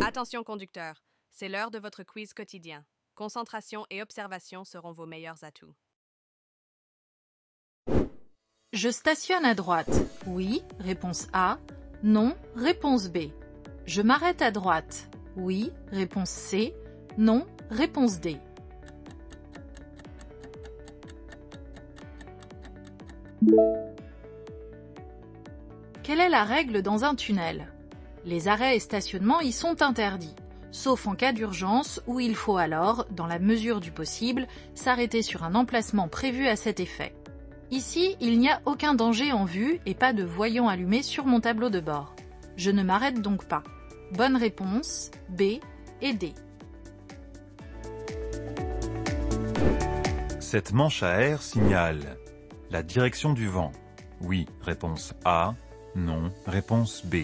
Attention conducteur, c'est l'heure de votre quiz quotidien. Concentration et observation seront vos meilleurs atouts. Je stationne à droite. Oui, réponse A. Non, réponse B. Je m'arrête à droite. Oui, réponse C. Non, réponse D. Quelle est la règle dans un tunnel? Les arrêts et stationnements y sont interdits, sauf en cas d'urgence où il faut alors, dans la mesure du possible, s'arrêter sur un emplacement prévu à cet effet. Ici, il n'y a aucun danger en vue et pas de voyant allumé sur mon tableau de bord. Je ne m'arrête donc pas. Bonne réponse, B et D. Cette manche à air signale la direction du vent. Oui, réponse A. Non, réponse B.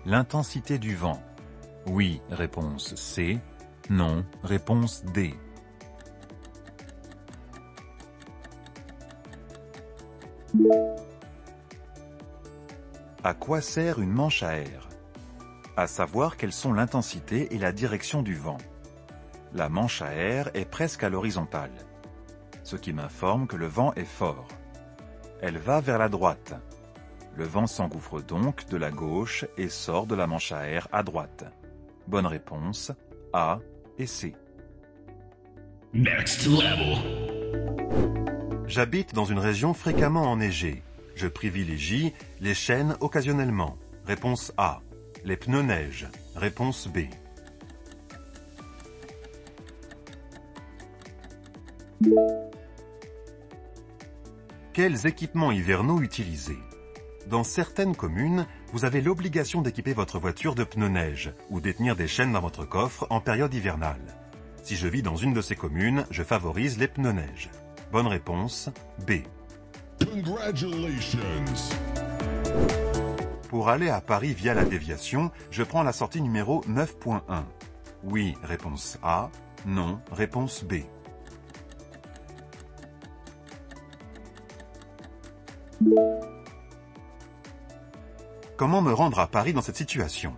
L'intensité du vent. Oui, réponse C. Non, réponse D. À quoi sert une manche à air? À savoir quelles sont l'intensité et la direction du vent. La manche à air est presque à l'horizontale, ce qui m'informe que le vent est fort. Elle va vers la droite. Le vent s'engouffre donc de la gauche et sort de la manche à air à droite. Bonne réponse, A et C. Next level. J'habite dans une région fréquemment enneigée. Je privilégie les chênes occasionnellement. Réponse A. Les pneus neige. Réponse B. Quels équipements hivernaux utiliser? Dans certaines communes, vous avez l'obligation d'équiper votre voiture de pneus neige ou détenir des chaînes dans votre coffre en période hivernale. Si je vis dans une de ces communes, je favorise les pneus neige. Bonne réponse, B. Congratulations. Pour aller à Paris via la déviation, je prends la sortie numéro 9.1. Oui, réponse A. Non, réponse B. Comment me rendre à Paris dans cette situation?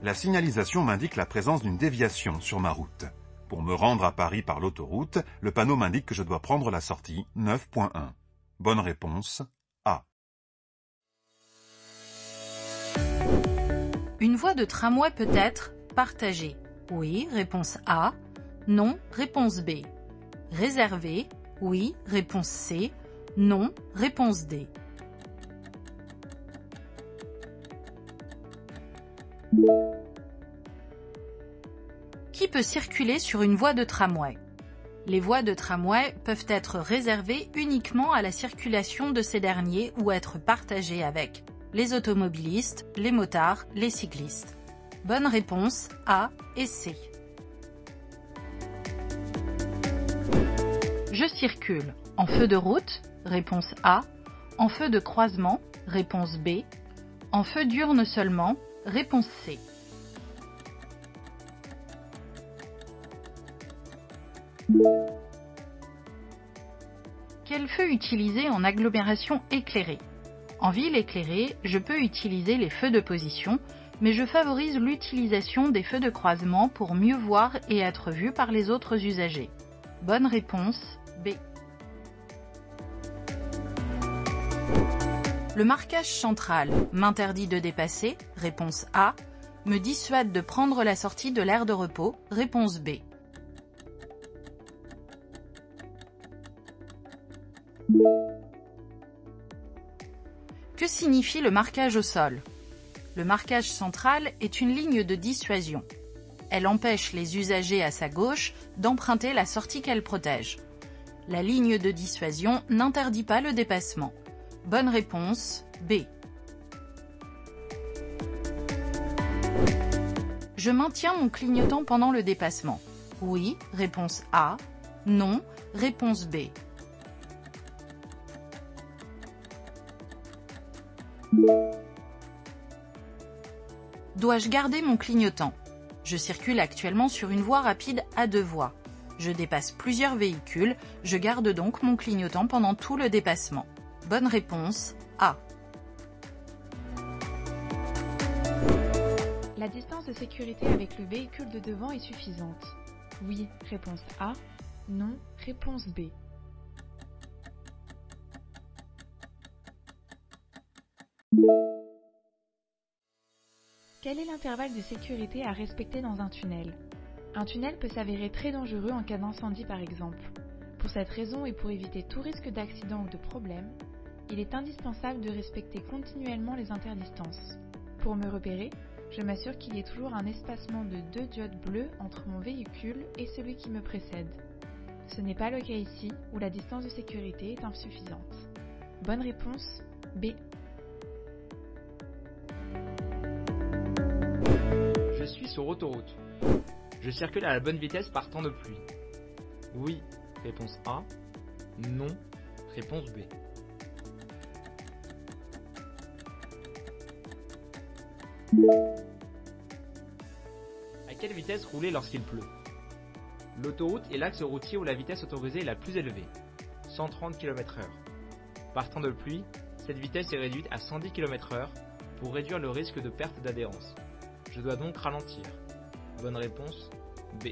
La signalisation m'indique la présence d'une déviation sur ma route. Pour me rendre à Paris par l'autoroute, le panneau m'indique que je dois prendre la sortie 9.1. Bonne réponse, A. Une voie de tramway peut être partagée. Oui, réponse A. Non, réponse B. Réservée. Oui, réponse C. Non, réponse D. Qui peut circuler sur une voie de tramway? Les voies de tramway peuvent être réservées uniquement à la circulation de ces derniers ou être partagées avec les automobilistes, les motards, les cyclistes. Bonne réponse, A et C. Je circule en feu de route, réponse A, en feu de croisement, réponse B, en feu diurne seulement, réponse C. Quel feu utiliser en agglomération éclairée? En ville éclairée, je peux utiliser les feux de position, mais je favorise l'utilisation des feux de croisement pour mieux voir et être vu par les autres usagers. Bonne réponse, B. Le marquage central m'interdit de dépasser, réponse A, me dissuade de prendre la sortie de l'aire de repos, réponse B. Que signifie le marquage au sol? Le marquage central est une ligne de dissuasion. Elle empêche les usagers à sa gauche d'emprunter la sortie qu'elle protège. La ligne de dissuasion n'interdit pas le dépassement. Bonne réponse, B. Je maintiens mon clignotant pendant le dépassement. Oui, réponse A. Non, réponse B. Dois-je garder mon clignotant? Je circule actuellement sur une voie rapide à 2 voies. Je dépasse plusieurs véhicules, je garde donc mon clignotant pendant tout le dépassement. Bonne réponse, A. La distance de sécurité avec le véhicule de devant est suffisante. Oui, réponse A. Non, réponse B. Quel est l'intervalle de sécurité à respecter dans un tunnel? Un tunnel peut s'avérer très dangereux en cas d'incendie par exemple. Pour cette raison et pour éviter tout risque d'accident ou de problème, il est indispensable de respecter continuellement les interdistances. Pour me repérer, je m'assure qu'il y ait toujours un espacement de 2 diodes bleues entre mon véhicule et celui qui me précède. Ce n'est pas le cas ici, où la distance de sécurité est insuffisante. Bonne réponse, B. Je suis sur autoroute. Je circule à la bonne vitesse par temps de pluie. Oui, réponse A. Non, réponse B. À quelle vitesse rouler lorsqu'il pleut? L'autoroute est l'axe routier où la vitesse autorisée est la plus élevée, 130 km/h. Par temps de pluie, cette vitesse est réduite à 110 km/h pour réduire le risque de perte d'adhérence. Je dois donc ralentir. Bonne réponse, B.